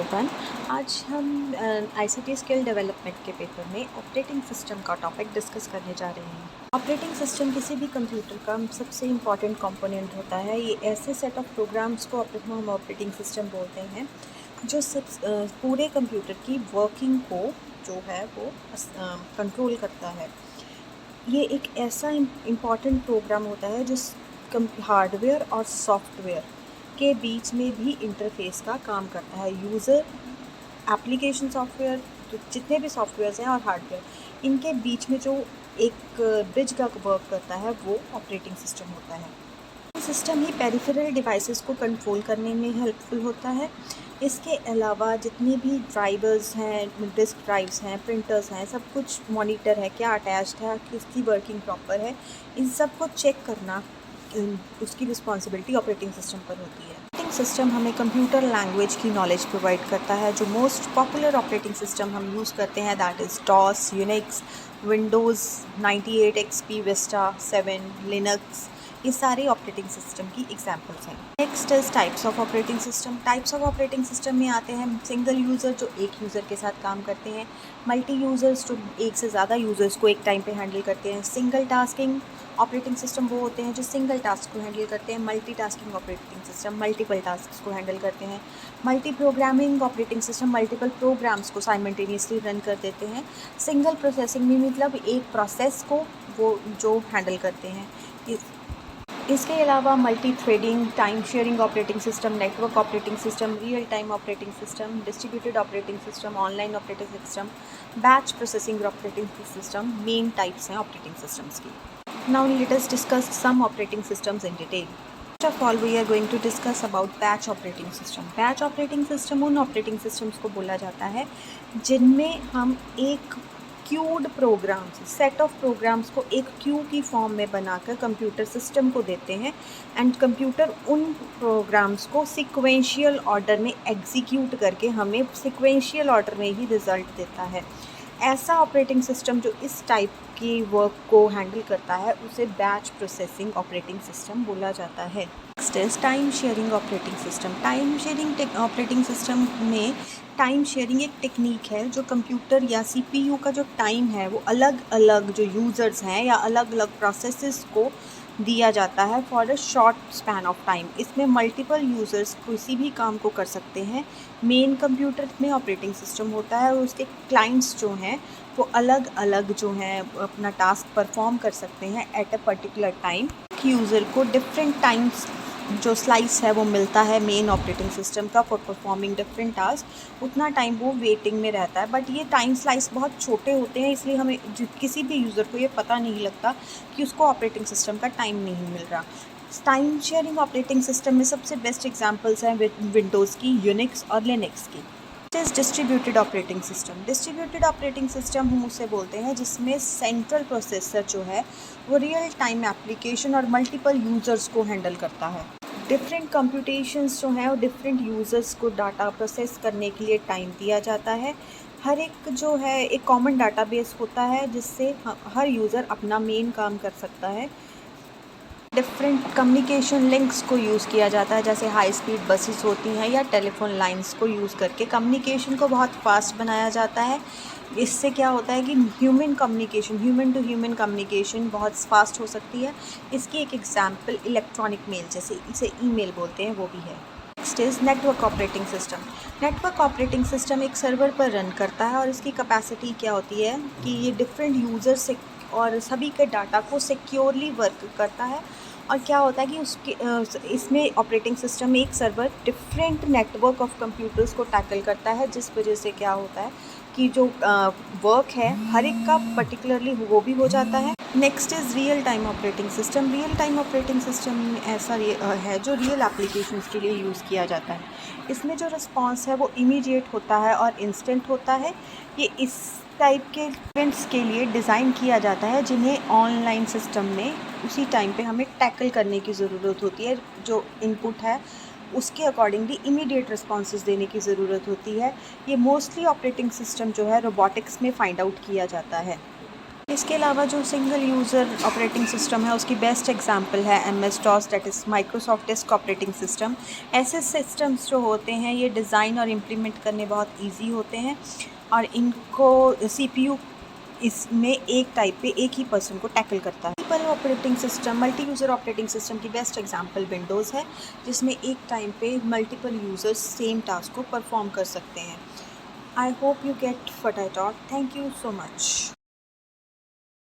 Everyone. आज हम ICT skill development के पेपर में ऑपरेटिंग सिस्टम का टॉपिक डिस्कस करने जा रहे हैं। ऑपरेटिंग सिस्टम किसी भी कंप्यूटर का सबसे इम्पॉर्टेंट कंपोनेंट होता है। ये ऐसे सेट ऑफ प्रोग्राम्स को हम ऑपरेटिंग सिस्टम बोलते हैं जो पूरे कंप्यूटर की वर्किंग को जो है वो कंट्रोल करता है। ये एक ऐसा इम्पॉर्टेंट प्रोग्राम होता है जो हार्डवेयर और सॉफ्टवेयर के बीच में भी इंटरफेस का काम करता है। यूज़र, एप्लीकेशन सॉफ्टवेयर, जो जितने भी सॉफ्टवेयर्स हैं और हार्डवेयर, इनके बीच में जो एक ब्रिज का वर्क करता है वो ऑपरेटिंग सिस्टम होता है। सिस्टम ही पेरिफेरल डिवाइसेस को कंट्रोल करने में हेल्पफुल होता है। इसके अलावा जितनी भी ड्राइवर्स हैं, डिस्क ड्राइव्स हैं, प्रिंटर्स हैं, सब कुछ मॉनिटर है, क्या अटैच्ड है, किसकी वर्किंग प्रॉपर है, इन सब को चेक करना उसकी रिस्पॉन्सिबिलिटी ऑपरेटिंग सिस्टम पर होती है। ऑपरेटिंग सिस्टम हमें कंप्यूटर लैंग्वेज की नॉलेज प्रोवाइड करता है। जो मोस्ट पॉपुलर ऑपरेटिंग सिस्टम हम यूज़ करते हैं that is DOS, Unix, Windows 98 XP, Vista 7, Linux, ये सारे ऑपरेटिंग सिस्टम की एग्जांपल्स हैं। Next is types of operating system. Types of operating system में आते हैं सिंगल यूज़र, जो एक यूज़र के साथ काम करते हैं। मल्टी यूज़र्स, जो एक से ज़्यादा यूज़र्स को एक टाइम पे हैंडल करते हैं। सिंगल टास्किंग ऑपरेटिंग सिस्टम वो होते हैं जो सिंगल टास्क को हैंडल करते हैं। Multi tasking operating system multiple task को हैंडल करते हैं। Multi programming operating system multiple programs को साइमल्टेनियसली रन कर देते हैं। सिंगल प्रोसेसिंग में मतलब एक प्रोसेस को वो जो हैंडल करते हैं। इसके अलावा multi threading, time sharing operating system, network operating system, real time operating system, distributed operating system, online operating system, batch processing operating system main types हैं ऑपरेटिंग सिस्टम्स की। Now let us discuss some operating systems in detail. First of all we are going to discuss about batch operating system. Batch operating system उन operating systems को बोला जाता है जिनमें हम एक queued programs, set of programs को एक क्यू की फॉर्म में बनाकर कंप्यूटर सिस्टम को देते हैं एंड कंप्यूटर उन प्रोग्राम्स को सिक्वेंशियल ऑर्डर में एग्जीक्यूट करके हमें सिक्वेंशियल ऑर्डर में ही रिज़ल्ट देता है। ऐसा ऑपरेटिंग सिस्टम जो इस टाइप की वर्क को हैंडल करता है उसे बैच प्रोसेसिंग ऑपरेटिंग सिस्टम बोला जाता है। Next is time sharing operating system. Time sharing operating system में टाइम शेयरिंग एक टेक्निक है जो कंप्यूटर या सीपीयू का जो टाइम है वो अलग अलग जो यूज़र्स हैं या अलग अलग प्रोसेसेस को दिया जाता है for a short span of time. इसमें मल्टीपल यूज़र्स किसी भी काम को कर सकते हैं। मेन कंप्यूटर में ऑपरेटिंग सिस्टम होता है और उसके क्लाइंट्स जो हैं वो अलग अलग जो हैं अपना टास्क परफॉर्म कर सकते हैं at a particular time. User को डिफरेंट टाइम्स जो स्लाइस है वो मिलता है मेन ऑपरेटिंग सिस्टम का फॉर परफॉर्मिंग डिफरेंट टास्क। उतना टाइम वो वेटिंग में रहता है, बट ये टाइम स्लाइस बहुत छोटे होते हैं, इसलिए हमें किसी भी यूज़र को ये पता नहीं लगता कि उसको ऑपरेटिंग सिस्टम का टाइम नहीं मिल रहा। टाइम शेयरिंग ऑपरेटिंग सिस्टम में सबसे बेस्ट एग्जांपल्स हैं विंडोज़ की, यूनिक्स और लिनक्स की। Is distributed operating system. Distributed operating system हम उसे बोलते हैं जिसमें सेंट्रल प्रोसेसर जो है वो रियल टाइम एप्लीकेशन और मल्टीपल यूज़र्स को हैंडल करता है। डिफरेंट कंप्यूटेशंस जो हैं और डिफरेंट यूज़र्स को डाटा प्रोसेस करने के लिए टाइम दिया जाता है। हर एक जो है एक कॉमन डाटाबेस होता है जिससे हर यूज़र अपना मेन काम कर सकता है। डिफरेंट कम्युनिकेशन लिंक्स को यूज़ किया जाता है, जैसे हाई स्पीड बसेस होती हैं या टेलीफोन लाइंस को यूज़ करके कम्युनिकेशन को बहुत फास्ट बनाया जाता है। इससे क्या होता है कि ह्यूमन टू ह्यूमन कम्युनिकेशन बहुत फास्ट हो सकती है। इसकी एक एग्जांपल इलेक्ट्रॉनिक मेल, जैसे इसे ईमेल बोलते हैं, वो भी है। Next is network operating system. Network operating system एक सर्वर पर रन करता है और इसकी कैपेसिटी क्या होती है कि ये डिफरेंट यूज़र से और सभी के डाटा को सिक्योरली वर्क करता है। और क्या होता है कि उसके इसमें ऑपरेटिंग सिस्टम में एक server different network of computers को टैकल करता है, जिस वजह से क्या होता है कि जो वर्क है हर एक का पर्टिकुलरली वो भी हो जाता है। Next is real time operating system. Real time operating system ऐसा है जो रियल एप्लीकेशंस के लिए यूज़ किया जाता है। इसमें जो रिस्पॉन्स है वो इमीडिएट होता है और इंस्टेंट होता है। ये इस टाइप के इवेंट्स के लिए डिज़ाइन किया जाता है जिन्हें ऑनलाइन सिस्टम में उसी टाइम पे हमें टैकल करने की ज़रूरत होती है। जो इनपुट है उसके अकॉर्डिंगली इमीडिएट रिस्पॉन्सेज देने की ज़रूरत होती है। ये मोस्टली ऑपरेटिंग सिस्टम जो है रोबोटिक्स में फाइंड आउट किया जाता है। इसके अलावा जो सिंगल यूज़र ऑपरेटिंग सिस्टम है उसकी बेस्ट एग्जांपल है MS-DOS, that is Microsoft disk operating system. ऐसे सिस्टम्स जो होते हैं ये डिज़ाइन और इम्प्लीमेंट करने बहुत इजी होते हैं और इनको CPU इसमें एक टाइप पे एक ही पर्सन को टैकल करता है। Multiple operating system, multi user operating system की बेस्ट एग्जांपल विंडोज़ है, जिसमें एक टाइम पे मल्टीपल यूज़र्स सेम टास्क को परफॉर्म कर सकते हैं। I hope you get what I taught. Thank you so much.